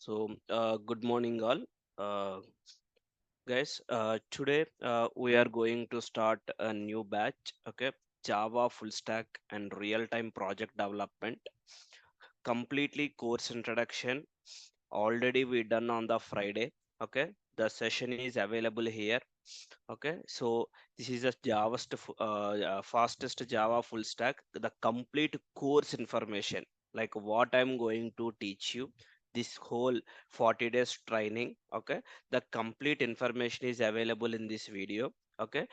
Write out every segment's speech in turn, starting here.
Good morning, all. Uh, Guys, today we are going to start a new batch, okay? Java full stack and real-time project development. Completely course introduction. Already we done on the Friday, okay? The session is available here, okay? So this is a fastest Java full stack. The complete course information, like what I'm going to teach you, this whole 40 days training, okay? The complete information is available in this video, okay?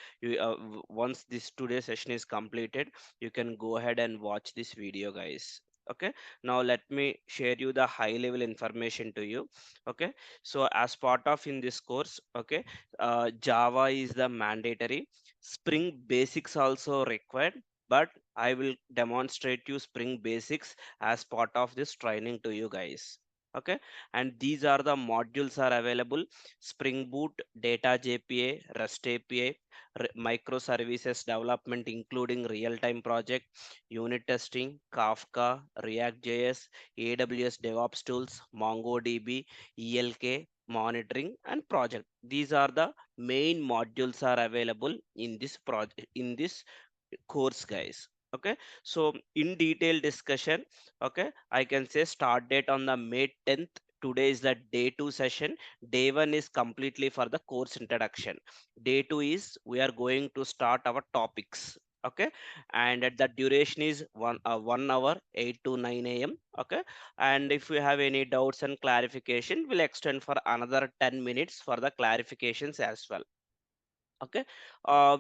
Once this today's session is completed, you can go ahead and watch this video, guys. Okay, now let me share you the high level information to you. Okay, so as part of in this course, okay, Java is the mandatory. Spring Basics also required, but I will demonstrate you Spring Basics as part of this training to you guys. Okay, and these are the modules are available: Spring Boot, Data JPA, REST API, microservices development, including real-time project, unit testing, Kafka, React.js, AWS DevOps tools, MongoDB, ELK, monitoring, and project. These are the main modules are available in this project, in this course, guys. Okay, so in detail discussion, okay, I can say start date on the May 10th. Today is the day 2 session. Day 1 is completely for the course introduction. Day 2 is we are going to start our topics, okay, and at the duration is 1 hour, 8 to 9 a.m. Okay, and if you have any doubts and clarification, we'll extend for another 10 minutes for the clarifications as well. Okay,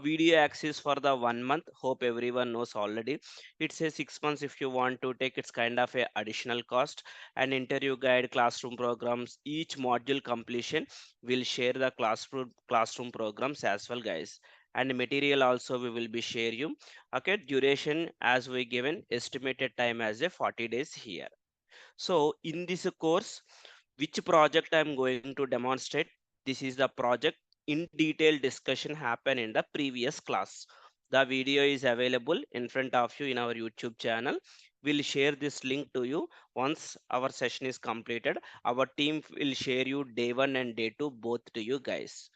video access for the 1 month, hope everyone knows already. It's a 6 months if you want to take, it's kind of a additional cost. And interview guide, classroom programs, each module completion will share the classroom programs as well, guys. And material also we will be share you. Okay, duration as we given, estimated time as a 40 days here. So in this course, which project I'm going to demonstrate, this is the project. In detail discussion happened in the previous class. The video is available in front of you in our YouTube channel. We'll share this link to you once our session is completed. Our team will share you day 1 and day 2 both to you guys.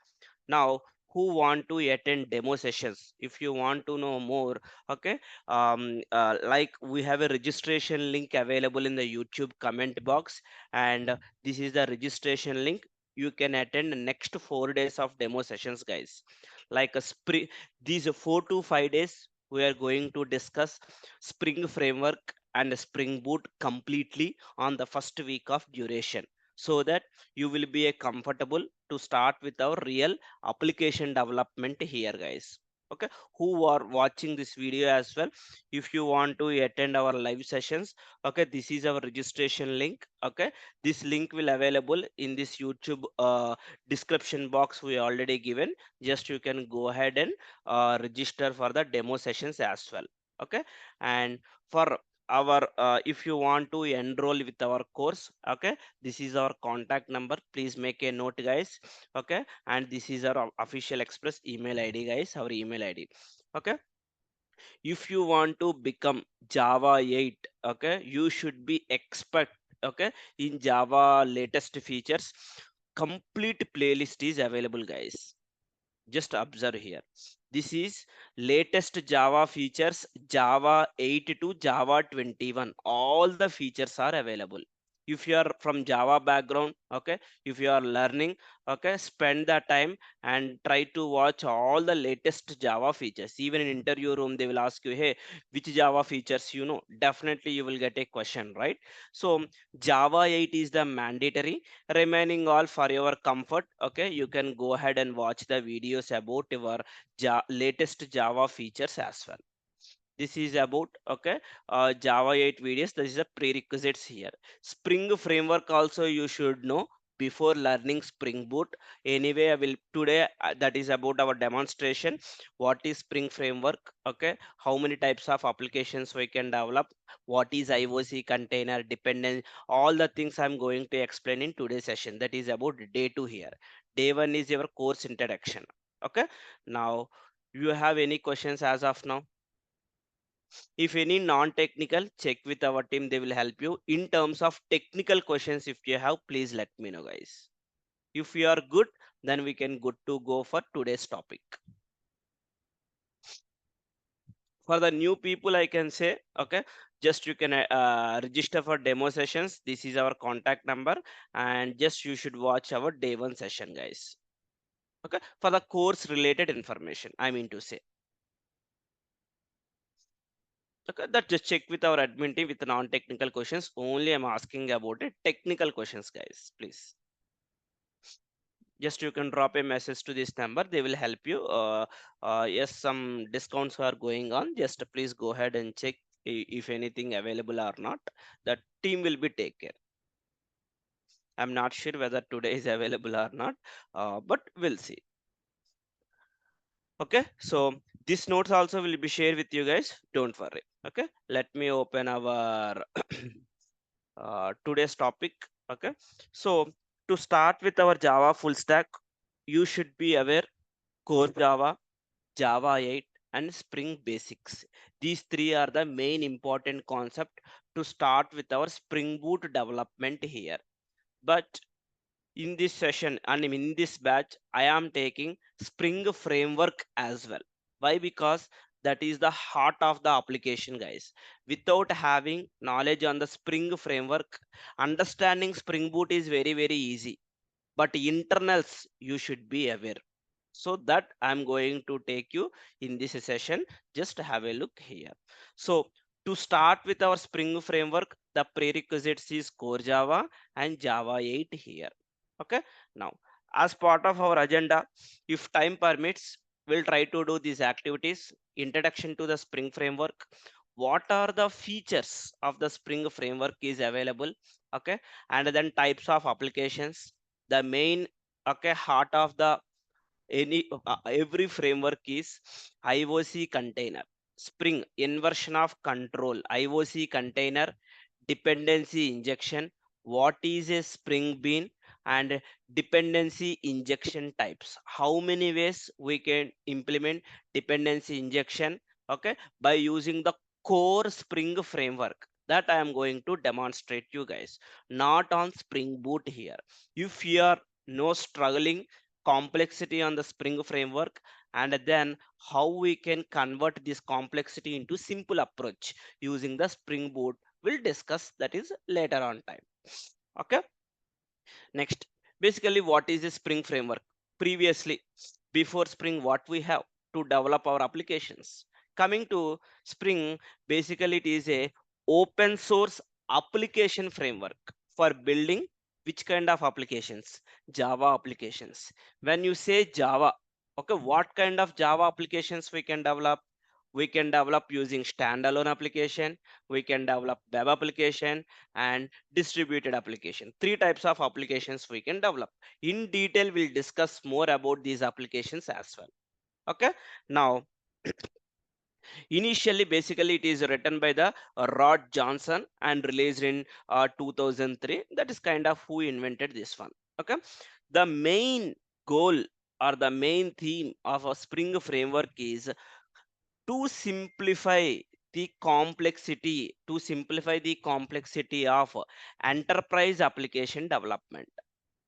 Now, who want to attend demo sessions? If you want to know more, okay, like we have a registration link available in the YouTube comment box, and this is the registration link. You can attend the next 4 days of demo sessions, guys. Like a spring, these 4 to 5 days, we are going to discuss Spring Framework and Spring Boot completely on the first week of duration, so that you will be a comfortable to start with our real application development here, guys. Okay, who are watching this video as well, if you want to attend our live sessions, okay, this is our registration link. Okay, this link will available in this YouTube description box we already given. Just you can go ahead and register for the demo sessions as well. Okay, and for our if you want to enroll with our course, okay, this is our contact number, please make a note, guys. Okay, and this is our official express email id, guys, our email id. Okay, if you want to become Java 8, okay, you should be expert, okay, in Java latest features. Complete playlist is available, guys. Just observe here, this is latest Java features, Java 8 to Java 21, all the features are available. If you are from Java background, okay, if you are learning, okay, spend the time and try to watch all the latest Java features. Even in interview room they will ask you, hey, which Java features you know, definitely you will get a question, right? So Java 8 is the mandatory. Remaining all for your comfort, okay, you can go ahead and watch the videos about your latest Java features as well. This is about, okay, Java 8 videos. This is a prerequisites here. Spring framework also you should know before learning Spring Boot. Anyway, I will today, that is about our demonstration. What is Spring framework, okay, how many types of applications we can develop, what is IOC container dependent, all the things I'm going to explain in today's session. That is about day 2 here. Day 1 is your course introduction. Okay, now you have any questions as of now? If any non-technical, check with our team. They will help you. In terms of technical questions, if you have, please let me know, guys. If you are good, then we can good to go for today's topic. For the new people, I can say, okay, just you can register for demo sessions. This is our contact number, and just you should watch our day one session, guys. Okay, for the course related information, I mean to say. Okay, that just check with our admin team with non-technical questions. Only I'm asking about it. Technical questions, guys, please. Just you can drop a message to this number. They will help you. Yes, some discounts are going on. Just please go ahead and check if anything available or not. The team will be take care. I'm not sure whether today is available or not, but we'll see. Okay, so this notes also will be shared with you guys. Don't worry. Okay, let me open our today's topic. Okay, so to start with our Java full stack, you should be aware core Java, Java 8, and Spring Basics. These three are the main important concept to start with our Spring Boot development here. But in this session and in this batch, I am taking Spring Framework as well. Why? Because that is the heart of the application, guys. Without having knowledge on the Spring Framework, understanding Spring Boot is very, very easy. But internals, you should be aware. So that I'm going to take you in this session. Just have a look here. So to start with our Spring Framework, the prerequisites is core Java and Java 8 here. Okay, now as part of our agenda, if time permits, we'll try to do these activities. Introduction to the Spring Framework. What are the features of the Spring Framework is available? Okay, and then types of applications. The main, okay, heart of the every framework is IOC container. Spring inversion of control. IOC container dependency injection. What is a Spring Bean? And dependency injection types. How many ways we can implement dependency injection? Okay, by using the core Spring framework that I am going to demonstrate you guys, not on Spring Boot here. If you are no struggling complexity on the Spring framework, and then how we can convert this complexity into simple approach using the Spring Boot, we'll discuss that is later on time. Okay, next, basically what is a Spring framework? Previously, before Spring, what we have to develop our applications? Coming to Spring, basically it is a open source application framework for building which kind of applications? Java applications. When you say Java, okay, what kind of Java applications we can develop? We can develop using standalone application, we can develop web application, and distributed application. Three types of applications we can develop. In detail, we'll discuss more about these applications as well. Okay, now initially, basically, it is written by the Rod Johnson and released in 2003. That is kind of who invented this one. Okay, the main goal or the main theme of a Spring framework is to simplify the complexity of enterprise application development.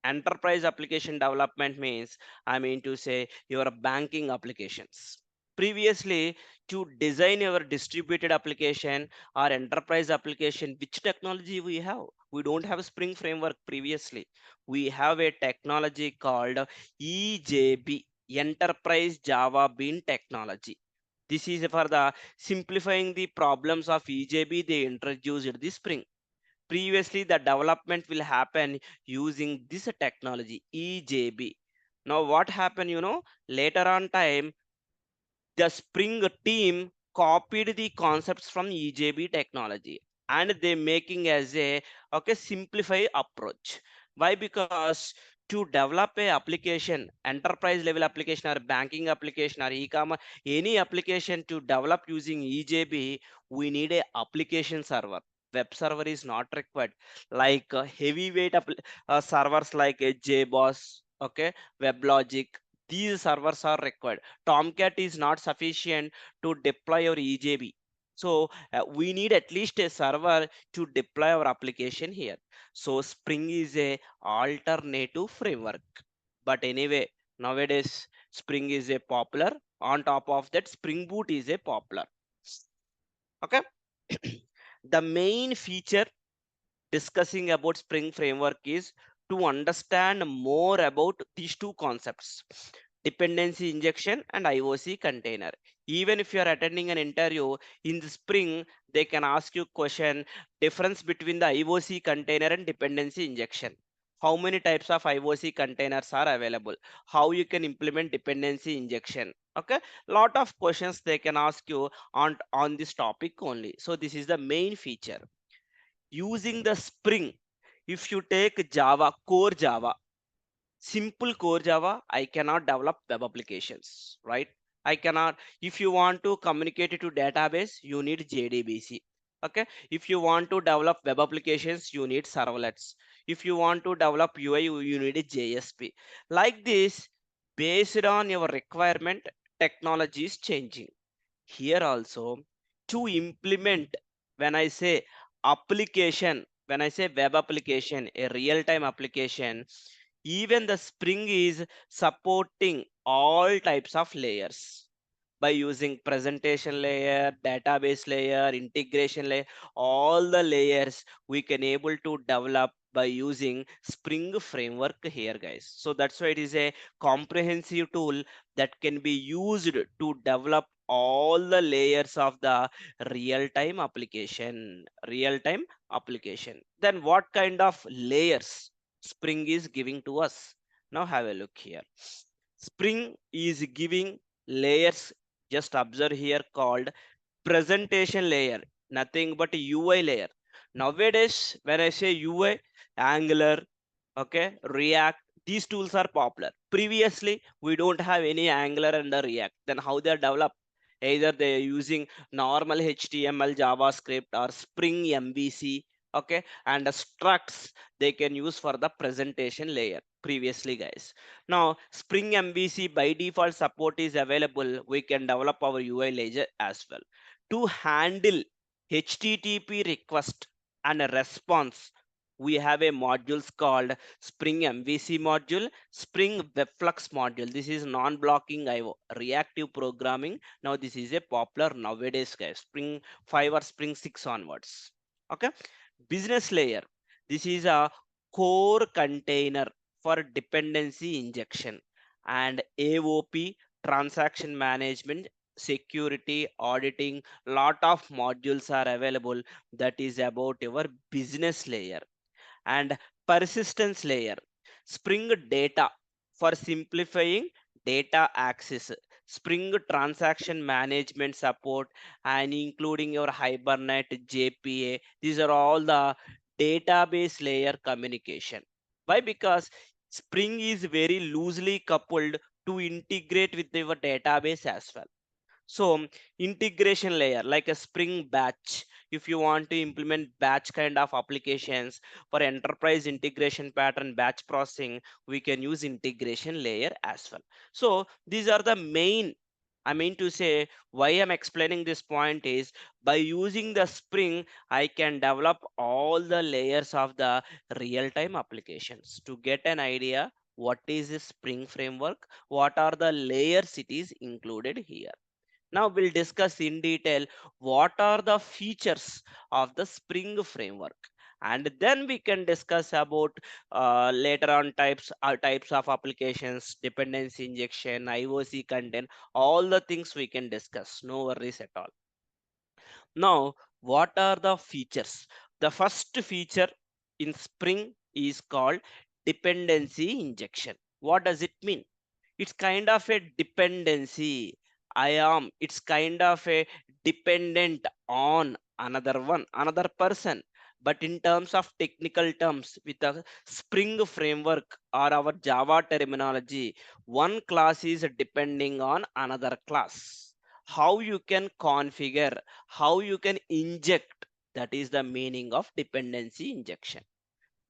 Enterprise application development means, I mean to say, your banking applications. Previously, to design your distributed application or enterprise application, which technology we have? We don't have a Spring framework previously. We have a technology called EJB, Enterprise Java Bean Technology. This is for the simplifying the problems of EJB. They introduced the Spring. Previously, the development will happen using this technology EJB. Now what happened, later on time, the Spring team copied the concepts from EJB technology and they making as a, okay, simplify approach. Why? Because to develop a application, enterprise level application or banking application or e-commerce, any application to develop using EJB, we need a application server. Web server is not required. Like heavyweight servers like a JBoss, okay, WebLogic, these servers are required. Tomcat is not sufficient to deploy your EJB. So we need at least a server to deploy our application here. So Spring is a alternative framework. But anyway, nowadays Spring is a popular. On top of that, Spring Boot is a popular. Okay. The main feature discussing about Spring Framework is to understand more about these two concepts, dependency injection and IOC container. Even if you are attending an interview in the Spring, they can ask you question difference between the IOC container and dependency injection. How many types of IOC containers are available? How you can implement dependency injection? Okay, lot of questions they can ask you on this topic only. So this is the main feature using the Spring. If you take Java, core Java, simple core Java, I cannot develop web applications, right? I cannot. If you want to communicate it to database, you need JDBC. Okay. If you want to develop web applications, you need servlets. If you want to develop UI, you need a JSP. Like this, based on your requirement, technology is changing. Here also, to implement, when I say application, when I say web application, a real-time application, even the Spring is supporting all types of layers by using presentation layer, database layer, integration layer, all the layers we can able to develop by using Spring framework here, guys. So that's why it is a comprehensive tool that can be used to develop all the layers of the real-time application. Real-time application. Then what kind of layers Spring is giving to us? Now have a look here. Spring is giving layers, just observe here, called presentation layer, nothing but UI layer. Nowadays, when I say UI, Angular, okay, React, these tools are popular. Previously, we don't have any Angular and the React. Then how they are developed? Either they are using normal HTML, JavaScript, or Spring MVC, okay, and the structs they can use for the presentation layer previously, guys. Now, Spring MVC by default support is available. We can develop our UI layer as well. To handle HTTP request and response, we have a modules called Spring MVC module, Spring Webflux module. This is non-blocking IO, reactive programming. Now this is a popular nowadays, guys. Spring 5 or Spring 6 onwards. Okay. Business layer. This is a core container for dependency injection and AOP, transaction management, security, auditing. Lot of modules are available that is about your business layer and persistence layer. Spring data for simplifying data access. Spring transaction management support and including your Hibernate, JPA. These are all the database layer communication. Why? Because Spring is very loosely coupled to integrate with your database as well. So integration layer like a Spring Batch. If you want to implement batch kind of applications for enterprise integration pattern batch processing, we can use integration layer as well. So these are the main, I mean to say, why I'm explaining this point is by using the Spring, I can develop all the layers of the real-time applications to get an idea what is the Spring framework, what are the layers it is included here. Now we'll discuss in detail what are the features of the Spring framework. And then we can discuss about later on types of applications, dependency injection, IOC content, all the things we can discuss. No worries at all. Now, what are the features? The first feature in Spring is called dependency injection. What does it mean? It's kind of a dependency. It's kind of a dependent on another person. But in terms of technical terms, with a Spring framework or our Java terminology, one class is depending on another class. How you can configure, how you can inject, that is the meaning of dependency injection.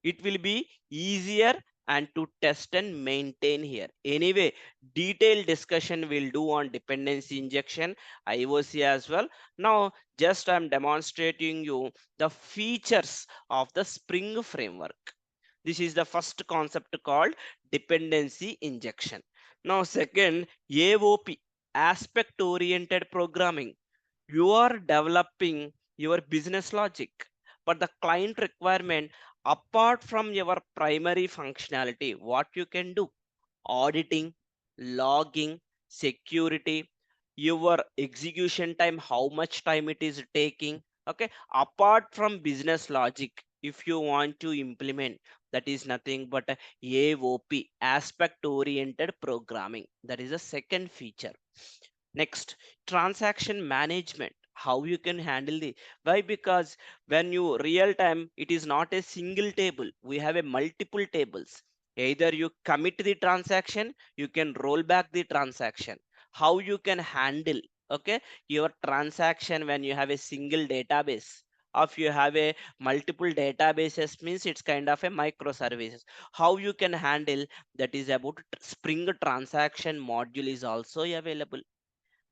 It will be easier and to test and maintain here. Anyway, detailed discussion we'll do on dependency injection, IOC as well. Now, just I'm demonstrating you the features of the Spring framework. This is the first concept called dependency injection. Now, second, AOP, aspect oriented programming. You are developing your business logic, but the client requirement, apart from your primary functionality, what you can do: auditing, logging, security, your execution time, how much time it is taking. Okay, apart from business logic, if you want to implement, that is nothing but a AOP, aspect oriented programming. That is a second feature. Next, transaction management. How you can handle the, why? Because when you real time, it is not a single table. We have a multiple tables. Either you commit the transaction, you can roll back the transaction. How you can handle, okay, your transaction when you have a single database. If you have a multiple databases, means it's kind of a microservices. How you can handle, that is about Spring transaction module is also available.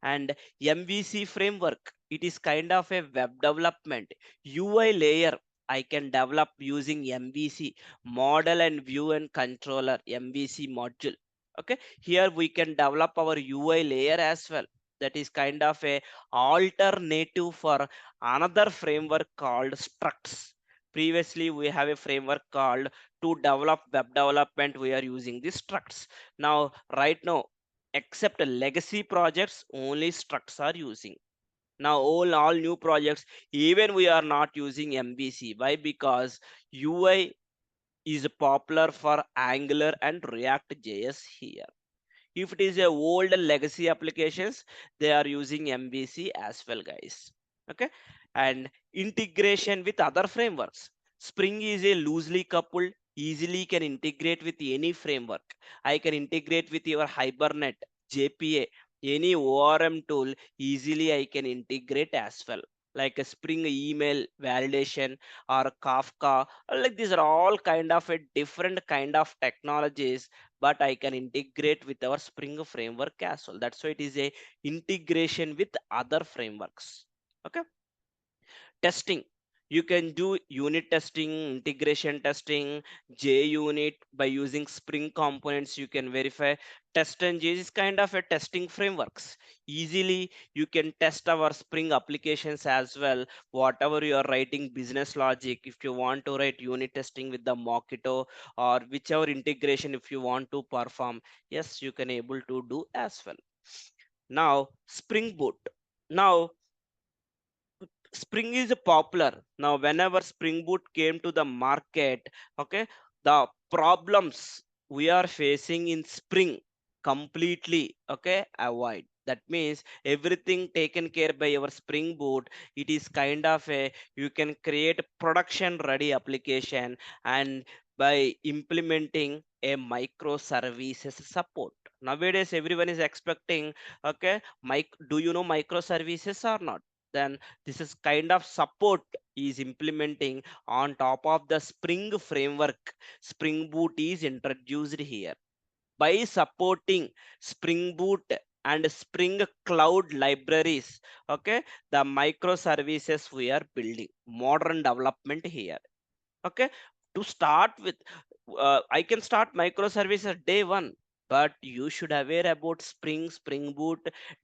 And MVC framework, it is kind of a web development UI layer. I can develop using MVC, model and view and controller, MVC module. Okay, here we can develop our UI layer as well. That is kind of a alternative for another framework called structs. Previously we have a framework called, to develop web development we are using the structs. Now right now, except legacy projects, only structs are using. Now all new projects, even we are not using MVC. Why? Because UI is popular for Angular and React JS here. If it is a old legacy applications, they are using MVC as well, guys. Okay, and integration with other frameworks. Spring is a loosely coupled, easily can integrate with any framework. I can integrate with your Hibernate, JPA, any ORM tool. Easily I can integrate as well. Like a Spring email validation or Kafka, like these are all kind of a different kind of technologies, but I can integrate with our Spring framework as well. That's why it is a integration with other frameworks. Okay, testing. You can do unit testing, integration testing, JUnit by using Spring components. You can verify. TestNG is kind of a testing frameworks. Easily you can test our Spring applications as well. Whatever you are writing business logic, if you want to write unit testing with the Mockito or whichever integration if you want to perform, yes, you can able to do as well. Now Spring Boot. Now Spring is popular. Now, whenever Spring Boot came to the market, okay, the problems we are facing in Spring completely, okay, avoid. That means everything taken care by our Spring Boot. It is kind of a, you can create production ready application, and by implementing a microservices support. Nowadays, everyone is expecting, okay, do you know microservices or not? Then this is kind of support is implementing on top of the Spring framework. Spring Boot is introduced here. By supporting Spring Boot and Spring Cloud libraries, okay, the microservices we are building, modern development here. Okay, to start with, I can start microservices day one, but you should aware about Spring Boot,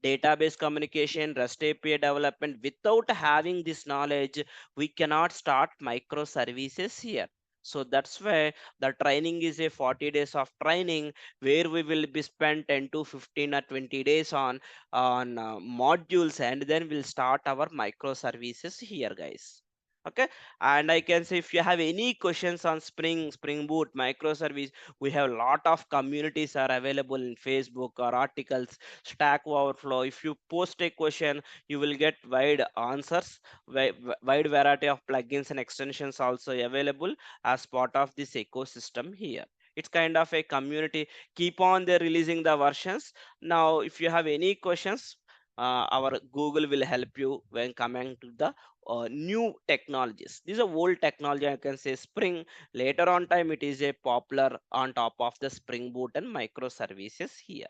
database communication, REST API development. Without having this knowledge, we cannot start microservices here. So that's why the training is a 40 days of training, where we will be spent 10 to 15 or 20 days on modules, and then we'll start our microservices here, guys. Okay, and I can say, if you have any questions on Spring Boot microservice, we have a lot of communities are available in Facebook or articles, Stack Overflow. If you post a question, you will get wide answers. Wide variety of plugins and extensions also available as part of this ecosystem here. It's kind of a community. Keep on they releasing the versions. Now if you have any questions, our Google will help you when coming to the new technologies. These are old technology, I can say Spring. Later on time, it is a popular on top of the Spring Boot and microservices here.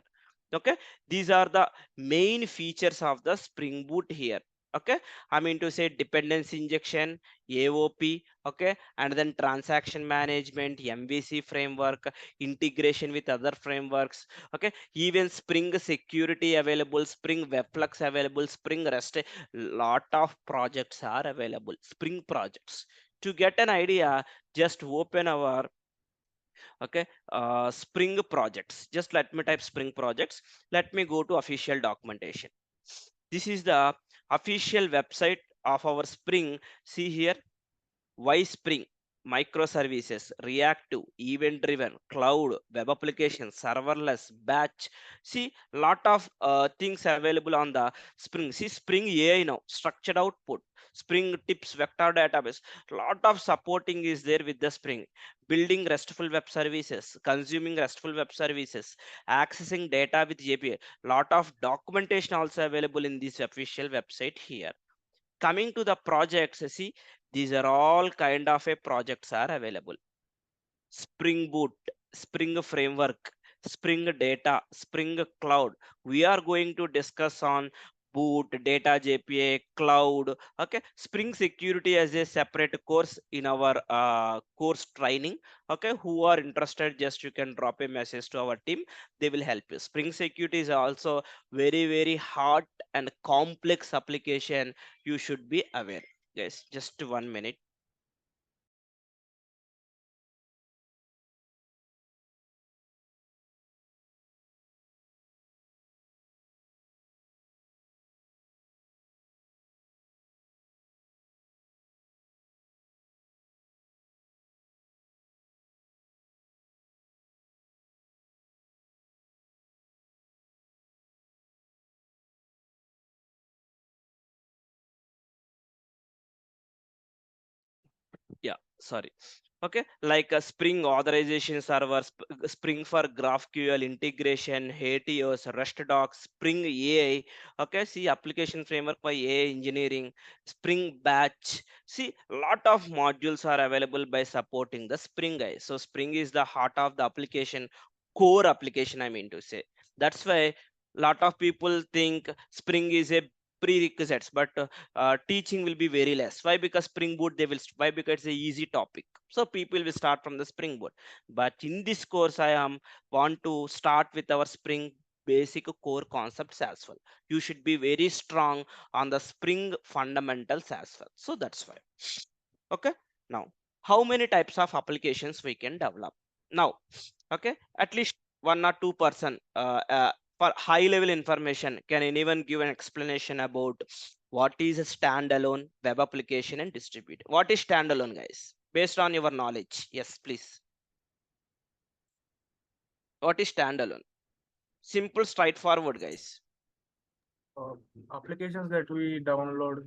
Okay, these are the main features of the Spring Boot here. Okay, I mean to say dependency injection, AOP, okay, and then transaction management, MVC framework, integration with other frameworks, okay, even Spring security available, Spring Webflux available, Spring REST, lot of projects are available, Spring projects. To get an idea, just open our, okay, Spring projects. Just let me type Spring projects. Let me go to official documentation. This is the official website of our Spring. See here, why Spring? Microservices, reactive, event driven, cloud, web application, serverless, batch. See, lot of things available on the Spring. See, Spring AI now, structured output, Spring tips, vector database. Lot of supporting is there with the Spring. Building RESTful web services, consuming RESTful web services, accessing data with API. Lot of documentation also available in this official website here. Coming to the projects, see, these are all kind of a projects are available. Spring Boot, Spring Framework, Spring Data, Spring Cloud. We are going to discuss on Boot, Data JPA, Cloud. Okay, Spring Security as a separate course in our course training. Okay, who are interested, just you can drop a message to our team. They will help you. Spring Security is also very hard and complex application. You should be aware. Yes, just 1 minute. Yeah, sorry. Okay, like a Spring authorization server, Spring for GraphQL integration, HTOS, REST docs, Spring AI. Okay, see application framework by AI engineering, Spring batch. See, lot of modules are available by supporting the Spring, guys. So Spring is the heart of the application, core application, I mean to say. That's why lot of people think Spring is a prerequisites, but teaching will be very less. Why? Because Spring Boot, they will, why? Because it's a easy topic, so people will start from the Spring Boot. But in this course, I am want to start with our Spring basic core concepts as well. You should be very strong on the Spring fundamentals as well. So that's why. Okay, now how many types of applications we can develop now? Okay, at least 1 or 2 person for high level information, can anyone give an explanation about what is a standalone web application and distribute? What is standalone, guys, based on your knowledge? Yes, please. What is standalone? Simple, straightforward, guys. uh, Applications that we download.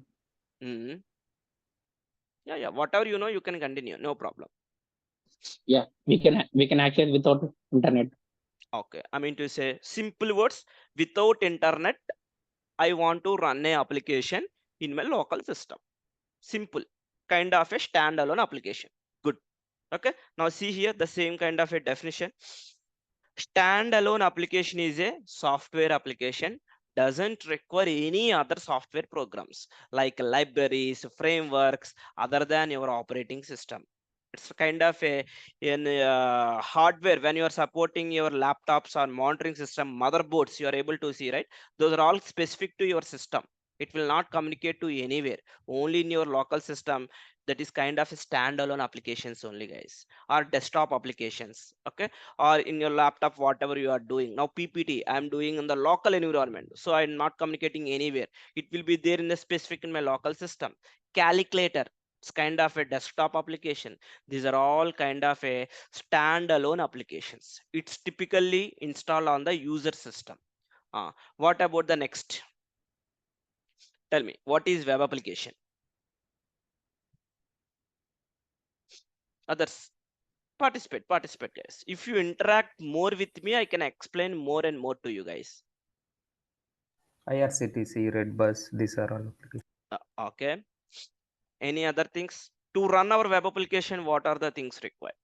Hmm. Yeah, whatever you know, you can continue, no problem. Yeah, we can access without internet. Okay, I mean to say simple words, without internet I want to run a application in my local system. Simple, kind of a standalone application. Good. Okay, now see here the same kind of a definition. Standalone application is a software application, doesn't require any other software programs like libraries, frameworks other than your operating system. It's kind of a in hardware. When you are supporting your laptops or monitoring system motherboards, you are able to see, right? Those are all specific to your system. It will not communicate to anywhere, only in your local system. That is kind of a standalone applications only, guys, or desktop applications. Okay, or in your laptop, whatever you are doing now. PPT I am doing in the local environment, so I'm not communicating anywhere. It will be there in the specific in my local system. Calculator, it's kind of a desktop application. These are all kind of a standalone applications. It's typically installed on the user system. What about the next? Tell me, what is web application? Others, participate, guys. If you interact more with me, I can explain more and more to you guys. IRCTC, Redbus, these are all applications. Okay, Any other things to run our web application? What are the things required?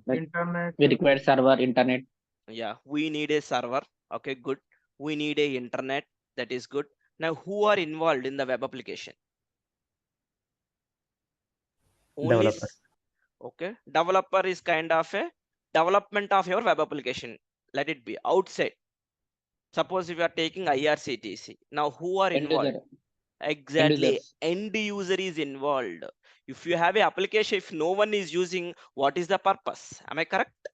Like, Internet. we require server, internet. Yeah, we need a server. Okay, good. We need a internet. That is good. Now, who are involved in the web application? Only Developer. okay. Developer is kind of a development of your web application. Let it be outside. Suppose if you are taking IRCTC. Now, who are End involved? user. Exactly. users. End user is involved. If you have a application, if no one is using, what is the purpose? Am I correct?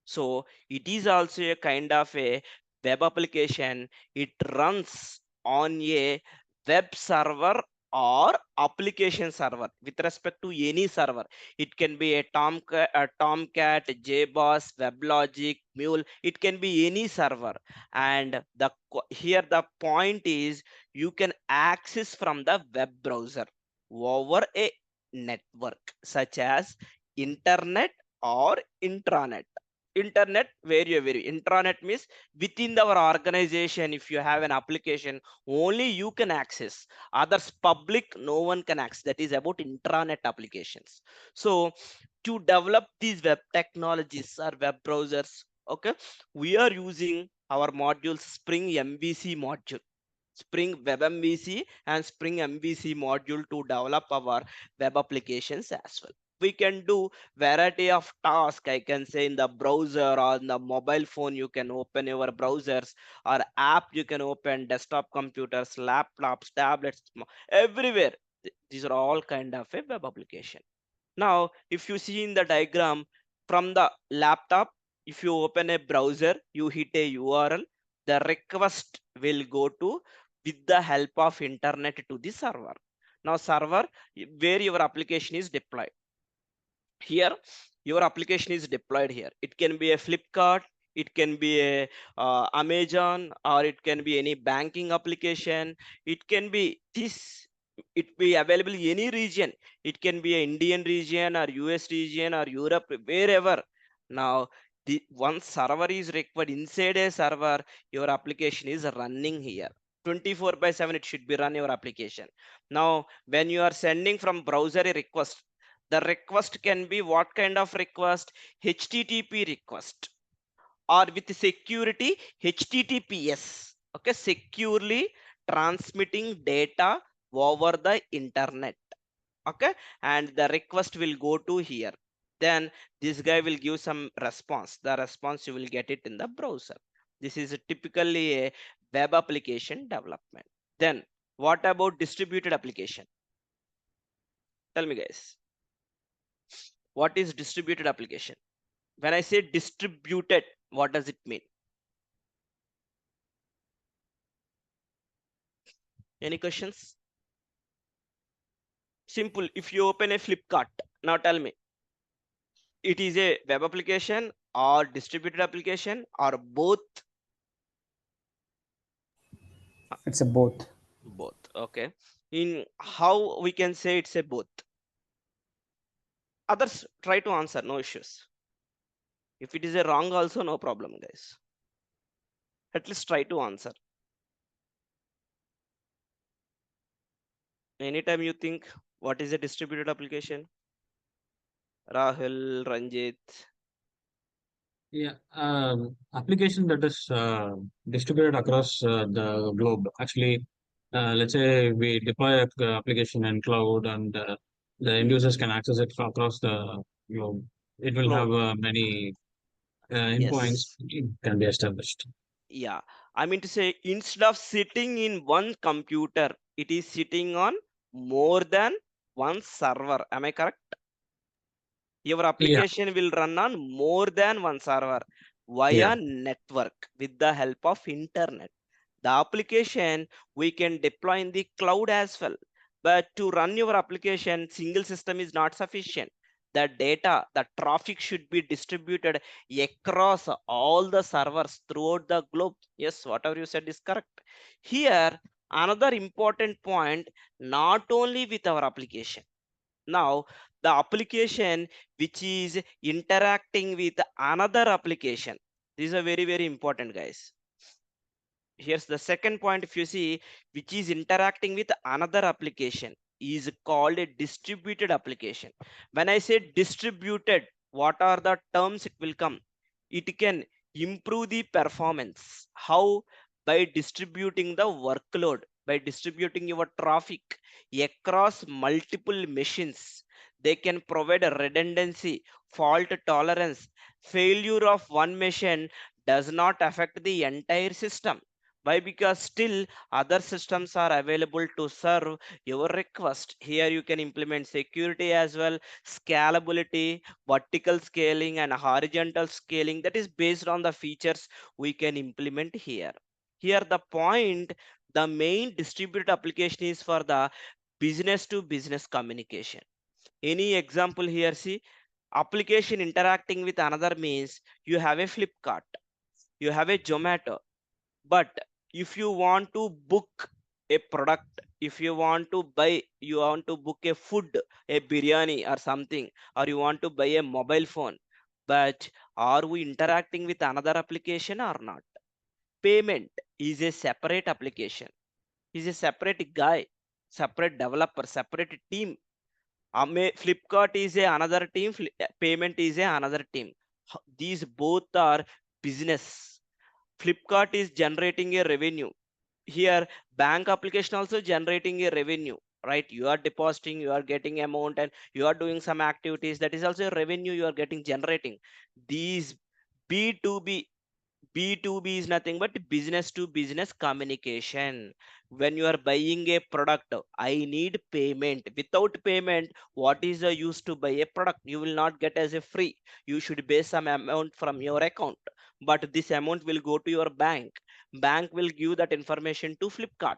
So it is also a kind of a web application. It runs on a web server or application server with respect to any server. It can be a Tomcat, JBoss, WebLogic, Mule. It can be any server. And here the point is you can access from the web browser over a network such as internet or intranet. Internet, very intranet means within our organization. If you have an application, only you can access, others public, no one can access. That is about intranet applications. So to develop these web technologies or web browsers, okay, we are using our module Spring MVC module, Spring Web MVC and Spring MVC module to develop our web applications as well. We can do variety of tasks. I can say in the browser or in the mobile phone, you can open your browsers, or app you can open, desktop computers, laptops, tablets, everywhere. These are all kind of a web application. Now, if you see in the diagram from the laptop, if you open a browser, you hit a URL, the request will go to with the help of internet to the server. Now, server where your application is deployed. Here, your application is deployed here. It can be a Flipkart, it can be a Amazon, or it can be any banking application. It can be this. It be available in any region. It can be an Indian region or US region or Europe, wherever. Now, the one server is required inside a server. Your application is running here. 24/7 it should be run your application. Now, when you are sending from browser a request, the request can be what kind of request? HTTP request, or with security HTTPS. Okay, securely transmitting data over the internet. Okay, and the request will go to here. Then this guy will give some response. The response you will get it in the browser. This is typically a web application development. Then what about distributed application? Tell me, guys. What is distributed application? When I say distributed, what does it mean? Any questions? Simple. If you open a Flipkart, now tell me, it is a web application or distributed application or both? It's a both. Both. Okay. In how we can say it's a both? Others try to answer, no issues. If it is a wrong also, no problem, guys. At least try to answer. Anytime you think, what is a distributed application? Rahul, Ranjit. Yeah, application that is distributed across the globe. Actually, let's say we deploy a application in cloud, and the end users can access it across the globe. It will have many endpoints. Yes. It can be established. Yeah, I mean to say, instead of sitting in one computer, it is sitting on more than one server. Am I correct? Your Yeah, application will run on more than one server yeah, via network with the help of internet. The application we can deploy in the cloud as well. But to run your application, single system is not sufficient. The data, the traffic should be distributed across all the servers throughout the globe. Yes, whatever you said is correct. Here, another important point, not only with our application. Now, the application which is interacting with another application. These are very important, guys. Here's the second point. If you see, which is interacting with another application, is called a distributed application. When I say distributed, what are the terms it will come? It can improve the performance. How? By distributing the workload, by distributing your traffic across multiple machines. They can provide a redundancy, fault tolerance. Failure of one machine does not affect the entire system. Why? Because still other systems are available to serve your request. Here you can implement security as well, scalability, vertical scaling and horizontal scaling. That is based on the features we can implement here. Here the point, the main distributed application is for the business to business communication. Any example here? See, application interacting with another means you have a Flipkart, you have a Zomato, but if you want to book a product, if you want to buy, you want to book a food, a biryani or something, or you want to buy a mobile phone, but are we interacting with another application or not? Payment is a separate application, is a separate guy, separate developer, separate team. Flipkart is a another team, payment is a another team. These both are business. Flipkart is generating a revenue. Here bank application also generating a revenue, right? You are depositing, you are getting amount, and you are doing some activities. That is also a revenue you are getting generating. These B2B, B2B is nothing but business to business communication. When you are buying a product, I need payment. Without payment, what is the use to buy a product? You will not get as a free. You should pay some amount from your account, but this amount will go to your bank. Bank will give that information to Flipkart.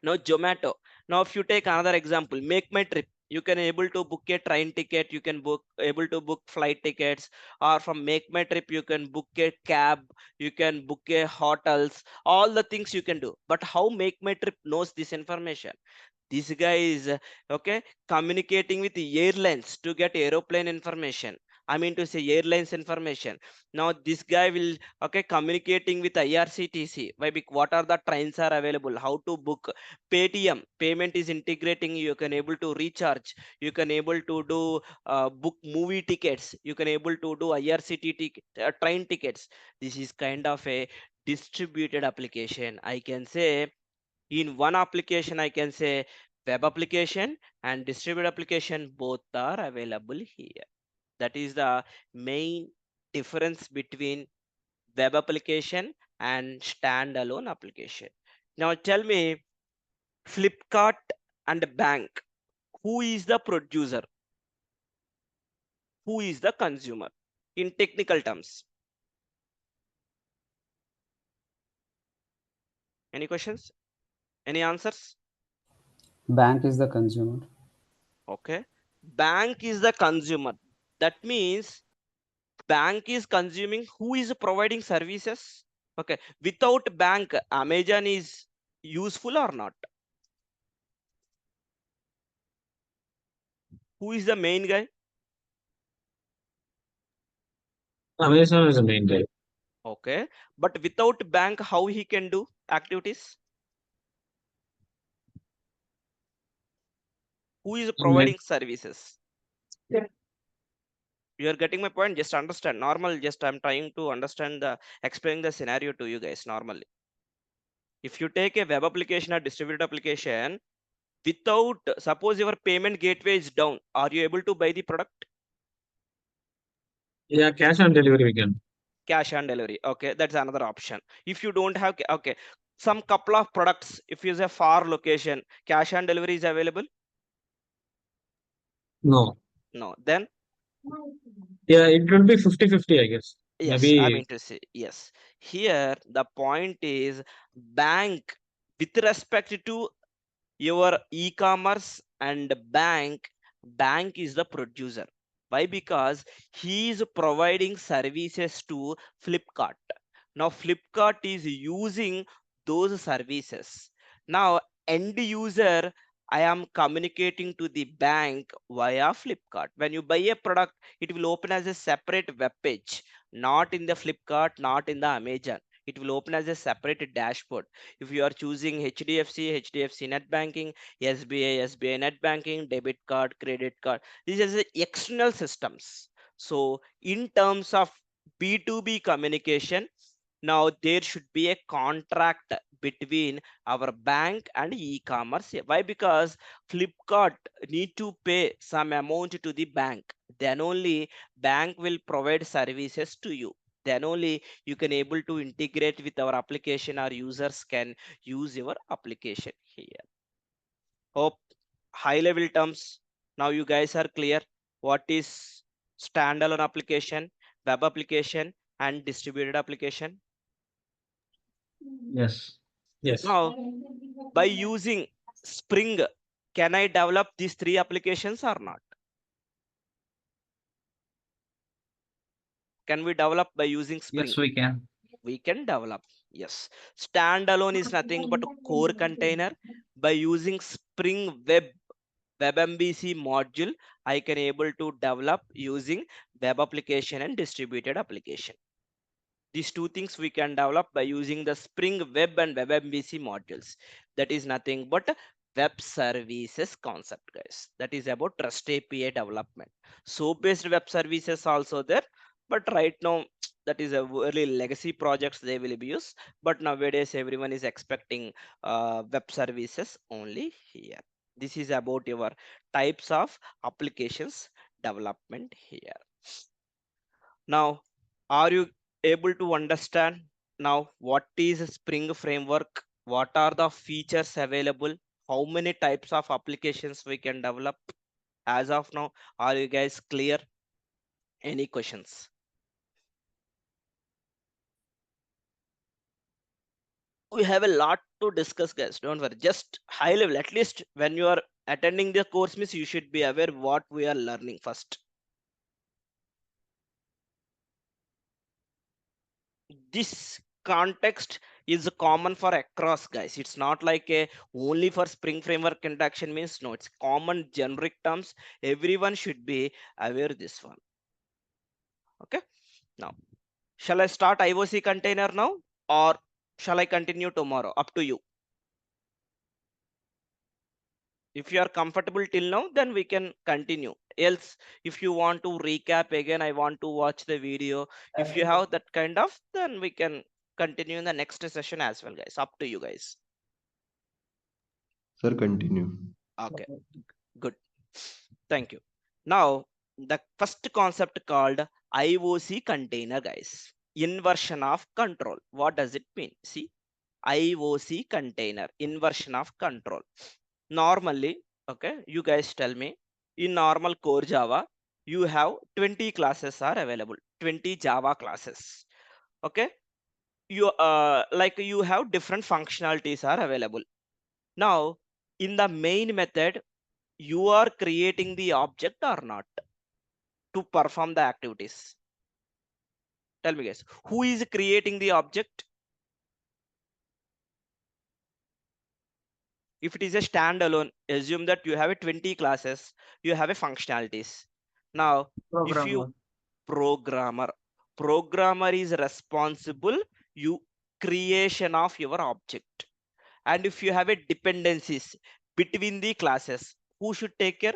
Now Zomato. Now if you take another example, Make My Trip, you can able to book a train ticket, you can able to book flight tickets, or from Make My Trip you can book a cab, you can book a hotels, all the things you can do. But how Make My Trip knows this information? This guy is okay, communicating with the airlines to get aeroplane information. I mean to say airlines information. Now this guy will okay, communicating with IRCTC. Why? What are the trains are available, how to book. Paytm payment is integrating, you can able to recharge, you can able to do book movie tickets, you can able to do IRCTC train tickets. This is kind of a distributed application. I can say in one application, I can say web application and distributed application both are available here. That is the main difference between web application and standalone application. Now tell me, Flipkart and bank, who is the producer, who is the consumer in technical terms? Any questions, any answers? Bank is the consumer. Okay, bank is the consumer. That means bank is consuming, who is providing services. Okay, without bank, Amazon is useful or not? Who is the main guy? Amazon is the main guy. Okay, but without bank, how he can do activities? Who is providing services? Yeah. You are getting my point? Just understand normal, just I'm trying to understand the explain the scenario to you guys normally. If you take a web application or distributed application, without, suppose your payment gateway is down, are you able to buy the product? Yeah, cash on delivery we can. Cash on delivery, okay, that's another option. If you don't have, okay, some couple of products, if you say far location, cash on delivery is available? No. No, then Yeah, it will be 50-50, I guess. yes, I Maybe mean to say yes. Here the point is, bank with respect to your e-commerce and bank is the producer. Why? Because he is providing services to Flipkart. Now Flipkart is using those services. Now end user, I am communicating to the bank via Flipkart. When you buy a product, it will open as a separate web page, not in the Flipkart, not in the Amazon. It will open as a separate dashboard. If you are choosing HDFC net banking, SBI net banking, debit card, credit card, these are the external systems. So in terms of B2B communication, now there should be a contract between our bank and e-commerce. Why? Because Flipkart need to pay some amount to the bank, then only bank will provide services to you, then only you can able to integrate with our application, or users can use your application here. Hope high level terms now you guys are clear what is standalone application, web application, and distributed application. Yes. Yes. Now by using Spring, can I develop these 3 applications or not? Can we develop by using Spring? Yes, we can. We can develop. Yes. Standalone is nothing but a core container. By using Spring WebMVC module, I can able to develop using web application and distributed application. These 2 things we can develop by using the Spring Web and WebMVC modules. That is nothing but web services concept, guys. That is about REST API development. SOAP based web services also there, but right now that is a really legacy projects they will be used. But nowadays everyone is expecting web services only here. This is about your types of applications development here. Now, are you able to understand now what is a Spring framework? What are the features available? How many types of applications we can develop? As of now, are you guys clear? Any questions? We have a lot to discuss, guys. Don't worry. Just high level. At least when you are attending the course, means you should be aware what we are learning first. This context is common for across, guys. It's not like a only for Spring framework induction means. No, it's common generic terms. Everyone should be aware this one. Okay. Now, shall I start IOC container now, or shall I continue tomorrow? Up to you. If you are comfortable till now, then we can continue. Else, if you want to recap again, I want to watch the video. If you have that kind of, then we can continue in the next session as well, guys. Up to you guys. Sir, continue. Okay, good. Thank you. Now, the first concept called IOC container, guys. Inversion of control. What does it mean? See, IOC container, inversion of control. Normally, okay, you guys tell me, in normal core Java, you have 20 classes are available, 20 Java classes. Okay, you like you have different functionalities are available. Now, in the main method, you are creating the object or not to perform the activities. Tell me, guys, who is creating the object? If it is a standalone, assume that you have a 20 classes, you have a functionalities. Now, if you programmer is responsible you creation of your object. And if you have a dependencies between the classes, who should take care?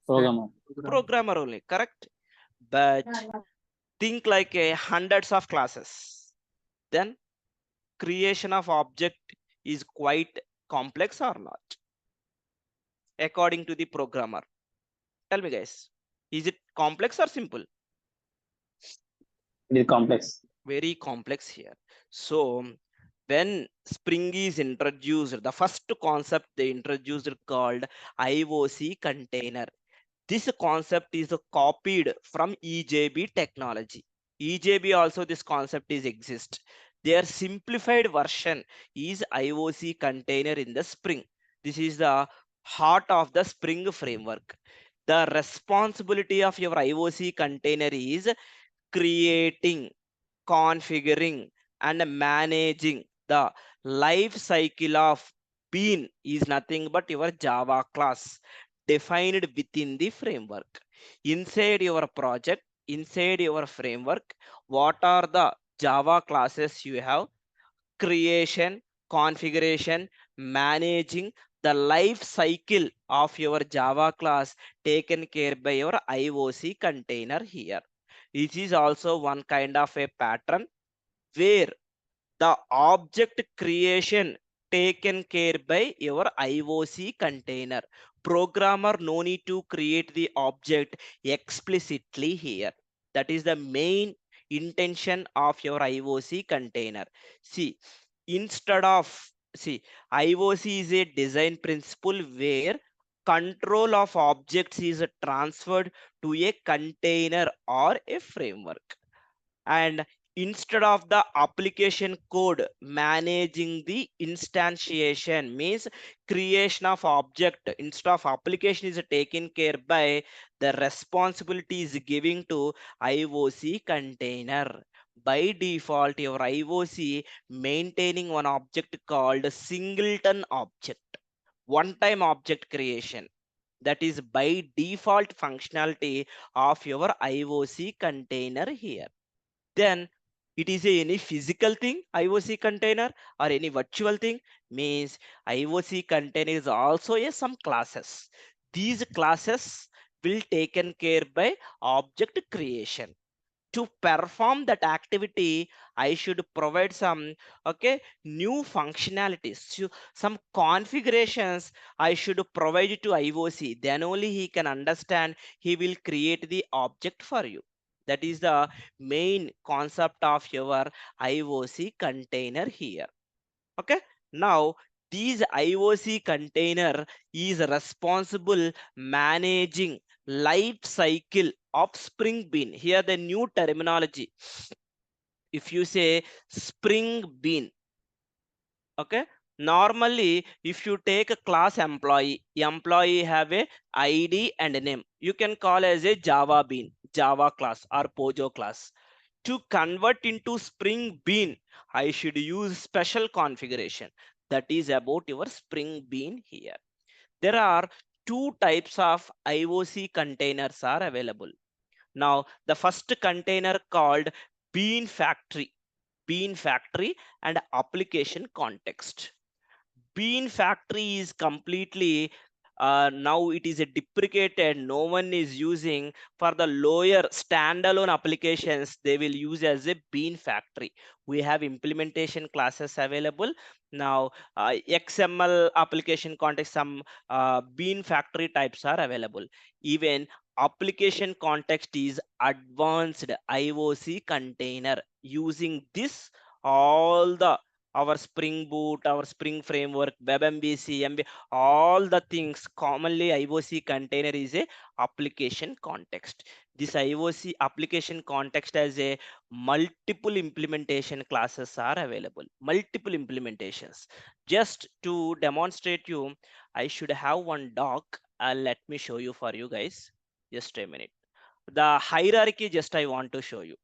Programmer only, correct? But think like a hundreds of classes, then creation of object is quite complex or not, according to the programmer? Tell me, guys, is it complex or simple? It is complex. Very complex here. So when Spring is introduced, the first concept they introduced called IOC container. This concept is copied from EJB technology. EJB also this concept is exist. Their simplified version is IOC container in the Spring. This is the heart of the Spring framework. The responsibility of your IOC container is creating, configuring, and managing the life cycle of bean is nothing but your Java class defined within the framework. Inside your project, inside your framework, what are the Java classes you have? Creation, configuration, managing the life cycle of your Java class taken care by your IOC container here. This is also one kind of a pattern where the object creation taken care by your IOC container. Programmer no need to create the object explicitly here. That is the main intention of your IOC container. See, instead of, see, IOC is a design principle where control of objects is transferred to a container or a framework, and instead of the application code managing the instantiation, means creation of object, instead of application is taken care by, the responsibility is giving to IOC container. By default your IOC maintaining one object called singleton object, one time object creation. That is by default functionality of your IOC container here. Then it is any physical thing IOC container or any virtual thing, means IOC container is also a some classes. These classes will taken care by object creation. To perform that activity, I should provide some, okay, new functionalities. So some configurations I should provide to IOC, then only he can understand, he will create the object for you. That is the main concept of your IOC container here. Okay, now these IOC container is responsible managing life cycle of Spring Bean. Here the new terminology, if you say Spring Bean, okay, normally if you take a class employee have a ID and a name, you can call as a Java Bean, Java class or Pojo class. To convert into Spring Bean, I should use special configuration. That is about your Spring Bean here. There are two types of IOC containers are available. Now, the first container called Bean Factory, and application context. Bean Factory is completely, now it is a deprecated, no one is using. For the lower standalone applications they will use as a Bean Factory. We have implementation classes available now. XML application context, some Bean Factory types are available. Even application context is advanced IOC container. Using this, all the our Spring Boot, our Spring Framework, WebMVC, MV, all the things commonly IOC container is a application context. This IOC application context as a multiple implementation classes are available. Multiple implementations. Just to demonstrate you, I should have one doc. Let me show you for you guys. Just a minute. The hierarchy just I want to show you.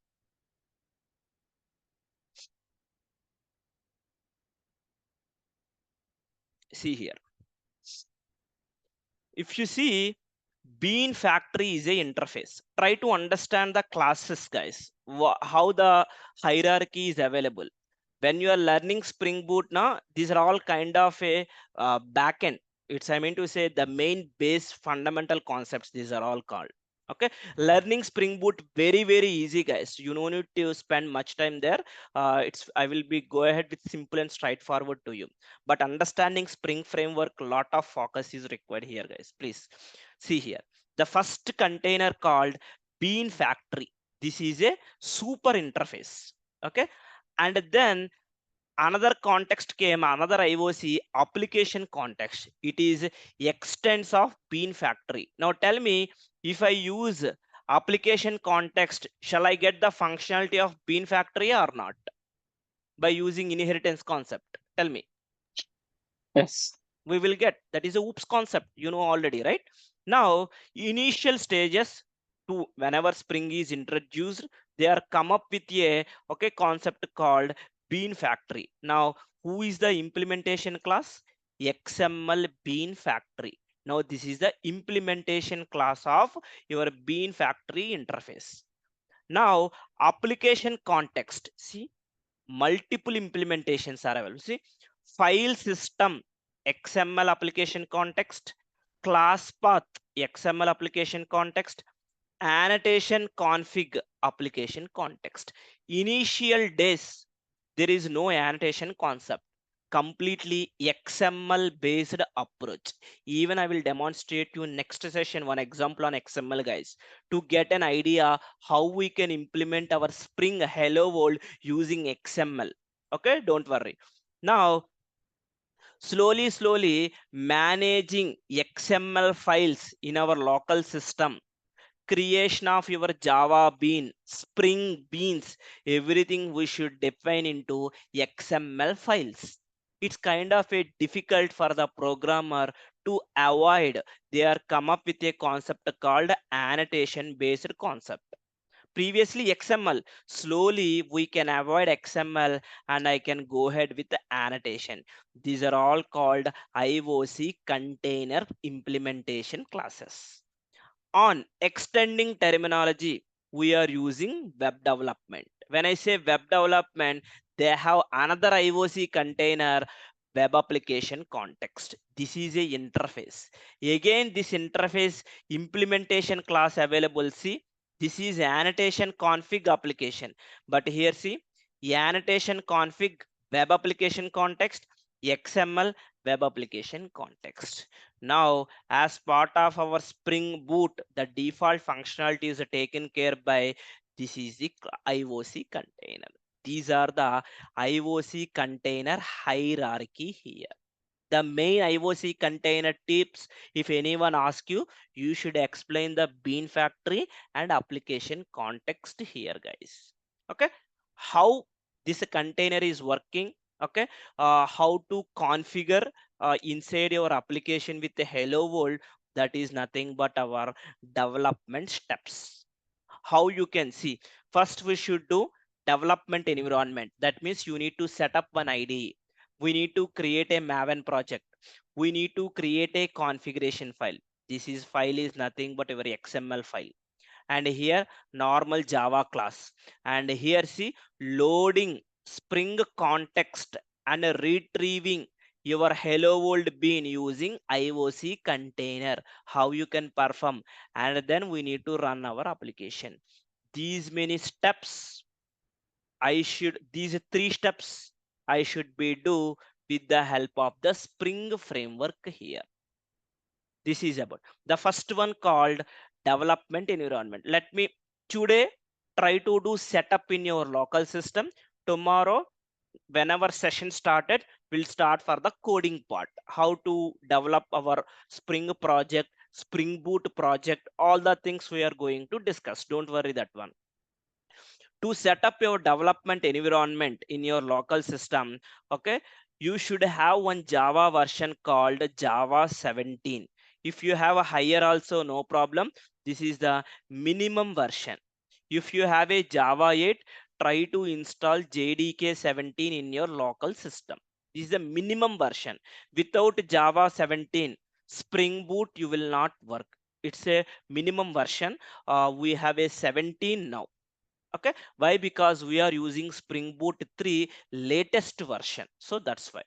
See here. If you see, Bean Factory is a interface. Try to understand the classes, guys. How the hierarchy is available. When you are learning Spring Boot now, these are all kind of a backend. It's, I mean to say, the main base fundamental concepts. These are all called. Okay, learning Spring Boot very easy, guys. You don't need to spend much time there. It's, I will be go ahead with simple and straightforward to you. But understanding Spring Framework, lot of focus is required here, guys. Please see here. The first container called Bean Factory. This is a super interface. Okay, and then another context came, another IOC application context. It is extents of Bean Factory. Now tell me, if I use application context, shall I get the functionality of Bean Factory or not? By using inheritance concept, tell me. Yes. We will get, that is a oops concept, you know already, right? Now initial stages, to whenever Spring is introduced, they are come up with a, okay, concept called Bean Factory. Now who is the implementation class? XML Bean Factory. Now this is the implementation class of your Bean Factory interface. Now, application context. See, multiple implementations are available. See, file system XML application context, class path XML application context, annotation config application context. Initial days, there is no annotation concept, completely XML based approach. Even I will demonstrate you next session one example on XML, guys, to get an idea how we can implement our Spring Hello World using XML. Okay, don't worry. Now, slowly managing XML files in our local system, creation of your Java bean, Spring Beans, everything we should define into XML files. It's kind of a difficult for the programmer to avoid. They are come up with a concept called annotation based concept. Previously XML, slowly we can avoid XML and I can go ahead with the annotation. These are all called IOC container implementation classes. On extending terminology, we are using web development. When I say web development, they have another IOC container, web application context. This is a interface. Again, this interface implementation class available. See, this is annotation config application. But here see, annotation config web application context, XML web application context. Now, as part of our Spring Boot, the default functionality is taken care by this is the IOC container. These are the IOC container hierarchy here. The main IOC container tips, if anyone asks you, you should explain the bean factory and application context here, guys. Okay, how this container is working. Okay, how to configure inside your application with the hello world, that is nothing but our development steps. How you can see, first we should do development environment. That means you need to set up one IDE. We need to create a Maven project. We need to create a configuration file. This is file is nothing but your XML file. And here normal Java class. And here see loading Spring context and retrieving your hello world bean using IOC container. How you can perform, and then we need to run our application. These many steps these three steps I should be do with the help of the Spring framework here. This is about the first one called development environment. Let me today try to do setup in your local system. Tomorrow, whenever session started, we'll start for the coding part, how to develop our Spring project, Spring Boot project, all the things we are going to discuss. Don't worry that one. To set up your development environment in your local system, okay, you should have one Java version called Java 17. If you have a higher also, no problem. This is the minimum version. If you have a Java 8, try to install JDK 17 in your local system. This is the minimum version. Without Java 17, Spring Boot, you will not work. It's a minimum version. We have a 17 now. Okay, why? Because we are using Spring Boot 3 latest version, so that's why.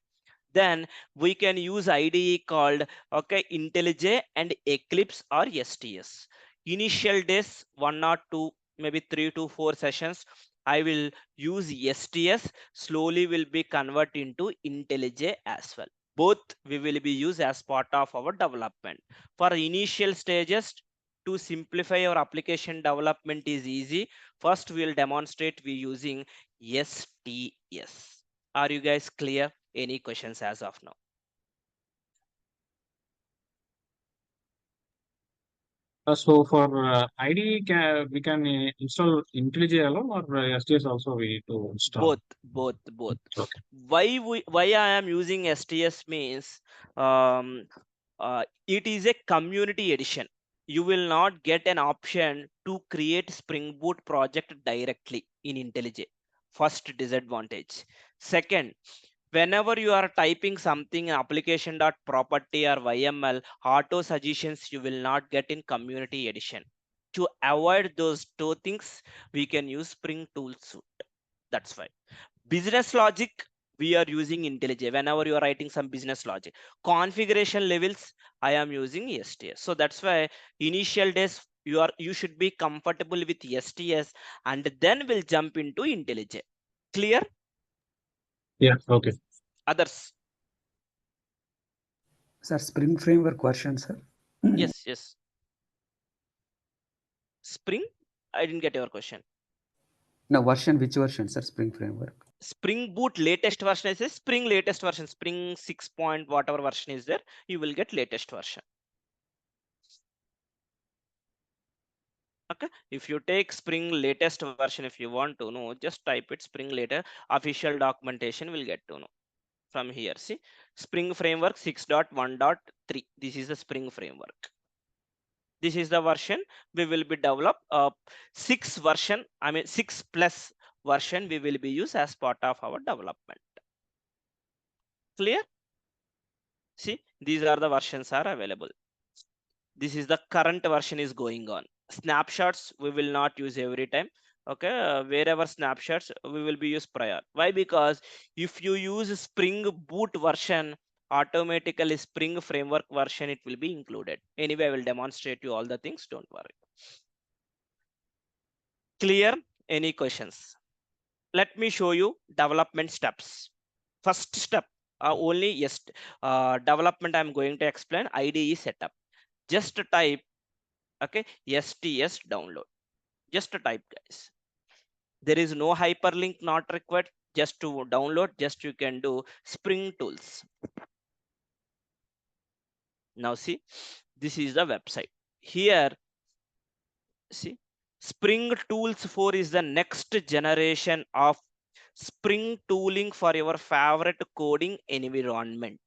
Then we can use IDE called, okay, IntelliJ and Eclipse or STS. Initial days 1 or 2, maybe 3 to 4 sessions, I will use STS. Slowly will be convert into IntelliJ as well. Both we will be used as part of our development. For initial stages, to simplify our application development is easy. First, we'll demonstrate we using STS. Are you guys clear? Any questions as of now? So for IDE, we can install IntelliJ alone, or STS also we need to install? Both. Okay. Why I am using STS means, it is a community edition. You will not get an option to create Spring Boot project directly in IntelliJ. First disadvantage. Second, whenever you are typing something in application.property or YML, auto suggestions you will not get in community edition. To avoid those two things, we can use Spring Tool Suite. That's fine. Business logic, we are using IntelliJ. Whenever you are writing some business logic, configuration levels, I am using STS. So that's why initial days you should be comfortable with STS, and then we'll jump into IntelliJ. Clear? Yeah, okay. Others? Sir, Spring Framework version, sir. Yes. Spring? I didn't get your question. No, version, which version, sir? Spring Framework. Spring Boot latest version is a Spring latest version. Spring 6 point whatever version is there, you will get latest version. Okay, if you take Spring latest version, if you want to know, just type it Spring later. Official documentation will get to know from here. See, Spring Framework 6.1.3. This is the Spring Framework. This is the version we will be develop. 6 version, I mean 6 plus version we will be used as part of our development. Clear? See, these are the versions are available. This is the current version is going on. Snapshots we will not use every time. Okay, wherever snapshots we will be use prior. Why? Because if you use Spring Boot version, automatically Spring Framework version it will be included. Anyway, I will demonstrate you all the things. Don't worry. Clear? Any questions? Let me show you development steps. First step, only yes, development I'm going to explain. IDE setup. Just type, okay, STS download. Just type, guys. There is no hyperlink not required. Just to download, just you can do Spring Tools. Now see, this is the website. Here, see, Spring Tools 4 is the next generation of Spring tooling for your favorite coding environment.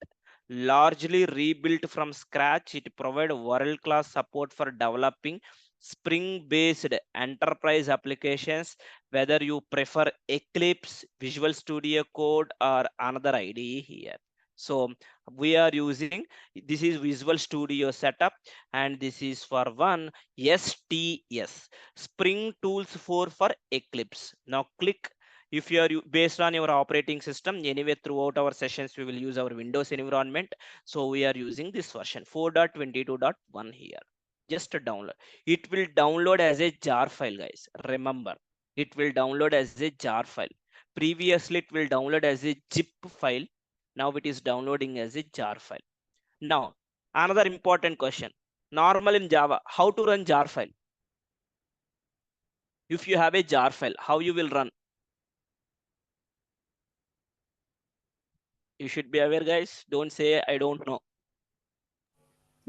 Largely rebuilt from scratch, it provides world-class support for developing Spring-based enterprise applications, whether you prefer Eclipse, Visual Studio Code, or another IDE here. So we are using, this is Visual Studio setup, and this is for one STS, Spring Tools 4 for Eclipse. Now click. If you are based on your operating system, anyway, throughout our sessions, we will use our Windows environment. So we are using this version 4.22.1 here. Just to download. It will download as a jar file, guys. Remember, it will download as a jar file. Previously, it will download as a zip file. Now it is downloading as a jar file. Now, another important question. Normal in Java, how to run jar file? If you have a jar file, how you will run? You should be aware, guys. Don't say I don't know.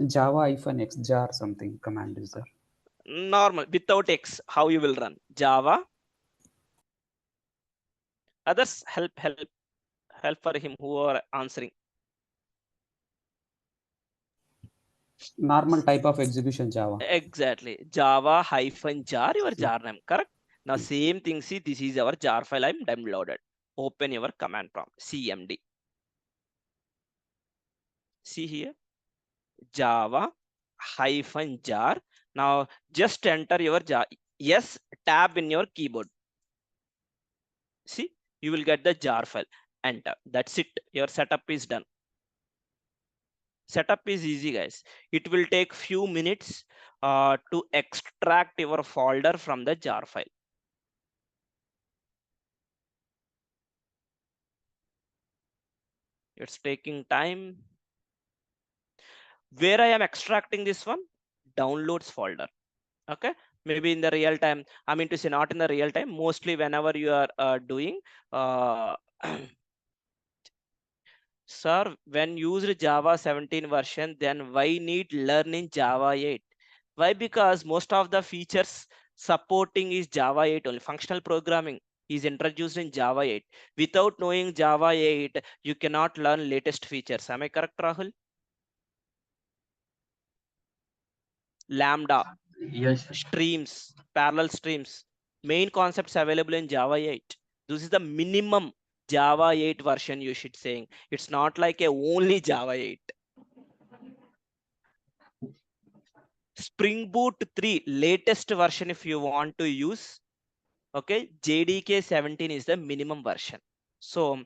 Java-x jar something command is there. Normal, without X, how you will run? Java. Others, help for him who are answering. Normal type of execution Java. Exactly. Java -jar, your jar name, correct? Now same thing, see, this is our jar file I'm downloaded. Open your command prompt, CMD. See here, Java -jar. Now just enter your jar. Yes, tab in your keyboard. See, you will get the jar file. Enter. That's it. Your setup is done. Setup is easy, guys. It will take few minutes to extract your folder from the jar file. It's taking time. Where I am extracting this one? Downloads folder. Okay, maybe in the real time, I mean to say not in the real time, mostly whenever you are doing sir, when used Java 17 version, then why need learning Java 8? Why? Because most of the features supporting is Java 8 only. Functional programming is introduced in Java 8. Without knowing Java 8, you cannot learn latest features. Am I correct, Rahul? Lambda, Yes. streams, parallel streams, main concepts available in Java 8. This is the minimum Java 8 version you should saying. It's not like a only Java 8. Spring Boot 3 latest version if you want to use. Okay, JDK 17 is the minimum version. So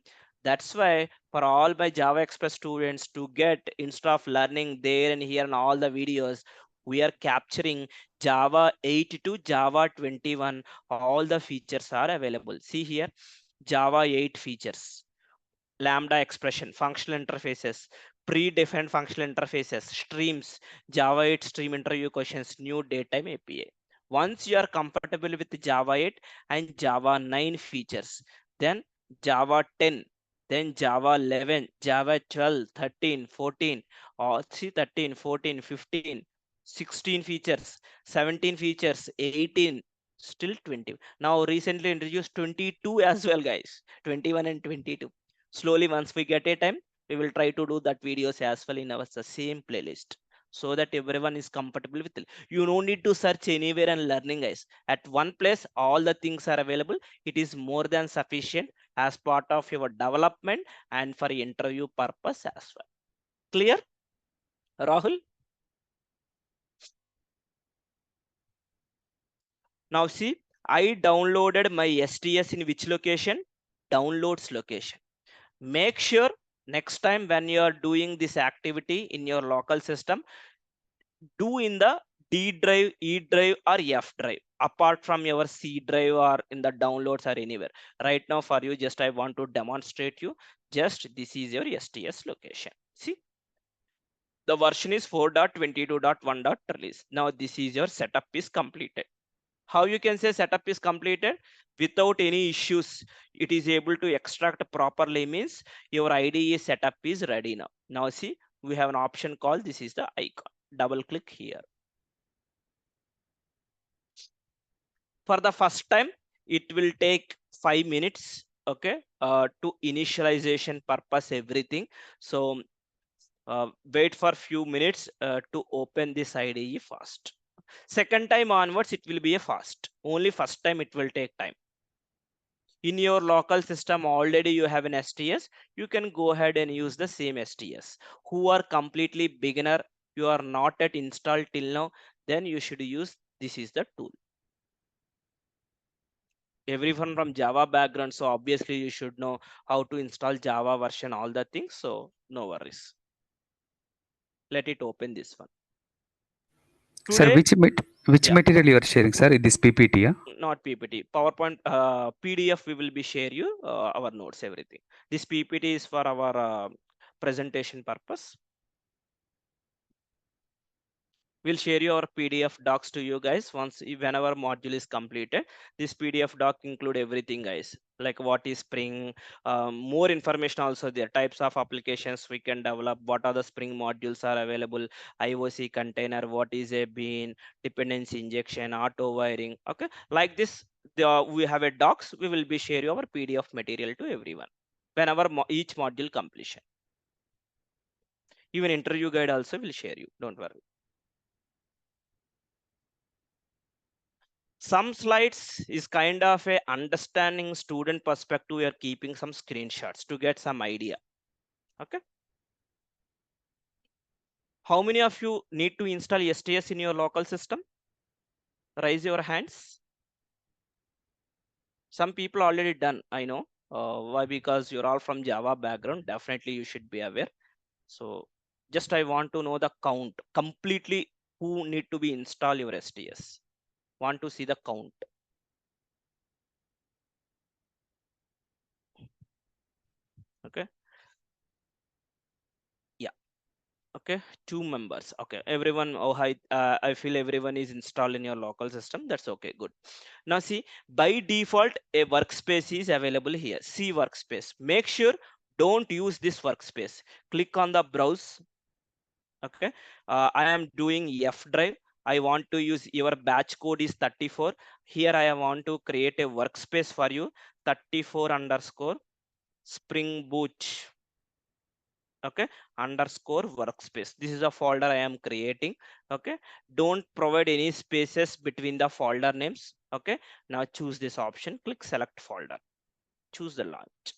that's why for all my Java Express students to get, instead of learning there and here and all the videos, we are capturing Java 8 to Java 21. All the features are available. See here, Java 8 features, Lambda expression, functional interfaces, predefined functional interfaces, streams, Java 8 stream interview questions, new datetime API. Once you are comfortable with Java 8 and Java 9 features, then Java 10, then Java 11, Java 12, 13, 14, or see 13, 14, 15, 16 features, 17 features, 18, still 20. Now recently introduced 22 as well, guys, 21 and 22. Slowly, once we get a time, we will try to do that videos as well in our same playlist, so that everyone is comfortable with it. You don't need to search anywhere and learning, guys. At one place all the things are available. It is more than sufficient as part of your development and for interview purpose as well. Clear, Rahul? Now see, I downloaded my STS in which location? Downloads location. Make sure next time when you are doing this activity in your local system, do in the D drive, E drive, or F drive, apart from your C drive or in the downloads or anywhere. Right now for you, just I want to demonstrate you, just this is your STS location. See, the version is 4.22.1. Release. Now this is your setup is completed. How you can say setup is completed? Without any issues, it is able to extract properly, means your IDE setup is ready now. Now see, we have an option called, this is the icon. Double click here. For the first time, it will take 5 minutes, okay, to initialization purpose, everything. So wait for few minutes to open this IDE fast. Second time onwards, it will be a fast. Only first time it will take time. In your local system already you have an STS, you can go ahead and use the same STS. Who are completely beginner, you are not yet installed till now, then you should use, this is the tool. Everyone from Java background, so obviously you should know how to install Java version, all the things, so no worries. Let it open this one. Sir, Today, which yeah, material you are sharing, sir? This PPT, yeah? not PPT, PowerPoint, PDF, we will be share you our notes, everything. This PPT is for our presentation purpose. We'll share your PDF docs to you guys once, whenever module is completed. This PDF doc include everything, guys, like what is Spring, more information also there, types of applications we can develop, what are the Spring modules are available, IOC container, what is a bean, dependency injection, auto wiring, okay, like this. We have a docs, we will be sharing our PDF material to everyone whenever each module completion. Even interview guide also will share you, don't worry. Some slides is kind of a understanding student perspective. We are keeping some screenshots to get some idea. Okay. How many of you need to install STS in your local system? Raise your hands. Some people already done, I know. Why? Because you're all from Java background. Definitely you should be aware. So just I want to know the count completely, who need to be install your STS. Want to see the count. Okay. Yeah. Okay, 2 members. Okay, everyone. Oh, hi. I feel everyone is installed in your local system. That's okay. Good. Now see, by default, a workspace is available here. See workspace. Make sure don't use this workspace. Click on the browse. Okay. I am doing F drive. I want to use your batch code is 34. Here I want to create a workspace for you. 34 underscore Spring Boot. Okay, underscore workspace. This is a folder I am creating. Okay, don't provide any spaces between the folder names. Okay, now choose this option, click select folder, choose the launch.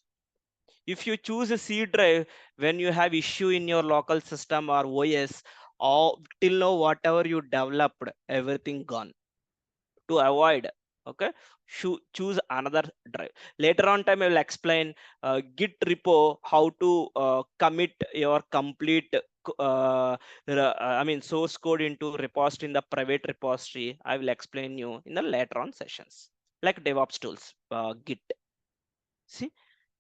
If you choose a C drive, when you have issue in your local system or OS, all till now whatever you developed, everything gone. To avoid, okay, choose another drive. Later on time I will explain git repo, how to commit your complete source code into repository in the private repository. I will explain you in the later on sessions, like DevOps tools, git. See,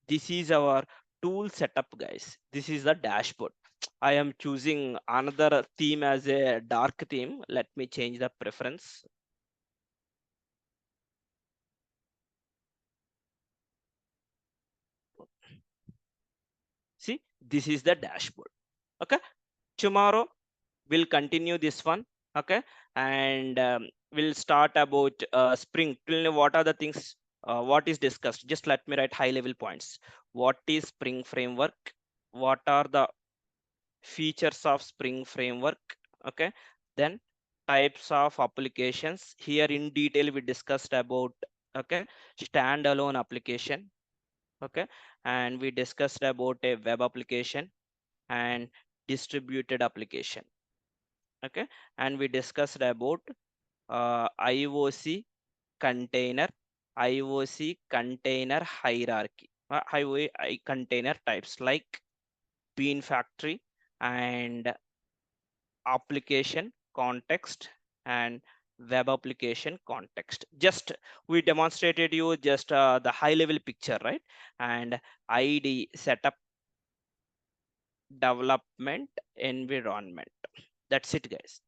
this is our tool setup, guys. This is the dashboard. I am choosing another theme as a dark theme. Let me change the preference. See, this is the dashboard. Okay, tomorrow we'll continue this one. Okay, and we'll start about Spring. What are the things? What is discussed? Just let me write high level points. What is Spring framework? What are the features of Spring framework? Okay, then types of applications. Here in detail we discussed about, okay, standalone application. Okay, and we discussed about a web application and distributed application. Okay, and we discussed about IOC container, IOC container hierarchy, container types like Bean Factory and application context and web application context. Just we demonstrated you just the high level picture, right? And ID setup, development environment. That's it, guys.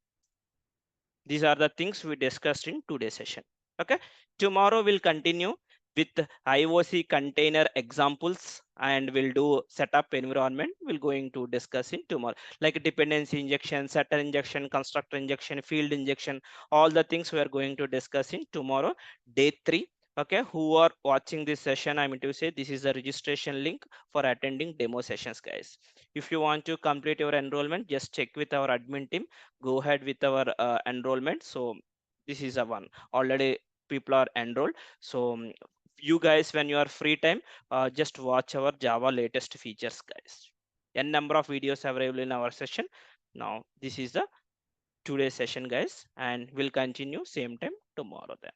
These are the things we discussed in today's session. Okay, tomorrow we'll continue with IOC container examples and we'll do setup environment. We're going to discuss in tomorrow, like dependency injection, setter injection, constructor injection, field injection, all the things we are going to discuss in tomorrow, day 3. Okay, who are watching this session, I mean to say this is the registration link for attending demo sessions, guys. If you want to complete your enrollment, just check with our admin team, go ahead with our enrollment. So this is a one, already people are enrolled. So you guys, when you are free time, just watch our Java latest features, guys. N number of videos available in our session. Now this is the today's session, guys, and we'll continue same time tomorrow then.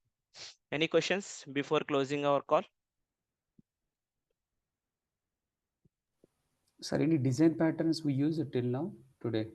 Any questions before closing our call? Sir, any design patterns we use till now today?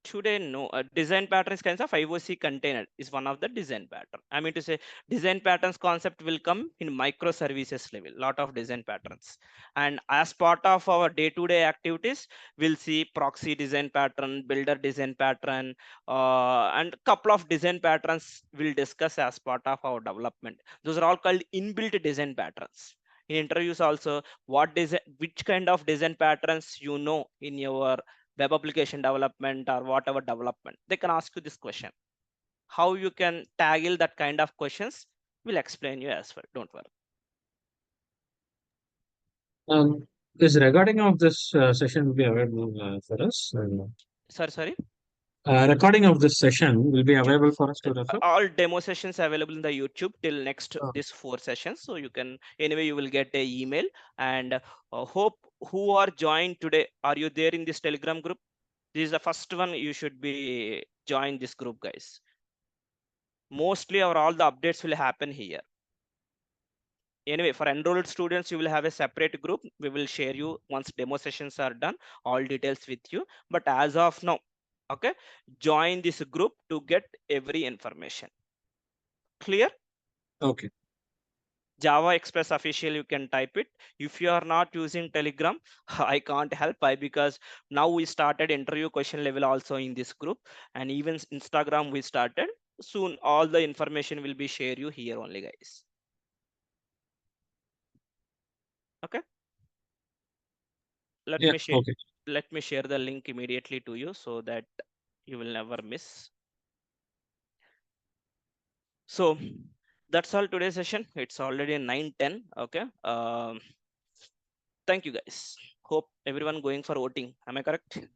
Today, no. Design patterns kinds of IOC container is one of the design pattern. I mean to say design patterns concept will come in microservices level, lot of design patterns. And as part of our day-to-day activities, we'll see proxy design pattern, builder design pattern, and couple of design patterns we'll discuss as part of our development. Those are all called inbuilt design patterns. In interviews also, which kind of design patterns you know in your web application development or whatever development, they can ask you this question. How you can tackle that kind of questions, we'll explain you as well, don't worry. Is recording of this session will be available for us? Sorry. Recording of this session will be available for us to refer. All demo sessions available in the YouTube till next Oh. this 4 sessions. So you can, anyway, you will get a email. And hope who are joined today, are you there in this Telegram group? This is the first one. You should be join this group, guys. Mostly all the updates will happen here. Anyway, for enrolled students, you will have a separate group. We will share you once demo sessions are done, all details with you. But as of now, okay, join this group to get every information. Clear? Okay. Java Express official, you can type it. If you are not using Telegram, I can't help. Because now we started interview question level also in this group, and even Instagram we started. Soon all the information will be share you here only, guys. Okay, let me share the link immediately to you so that you will never miss. So that's all today's session. It's already 9:10. Okay, thank you, guys. Hope everyone going for voting. Am I correct?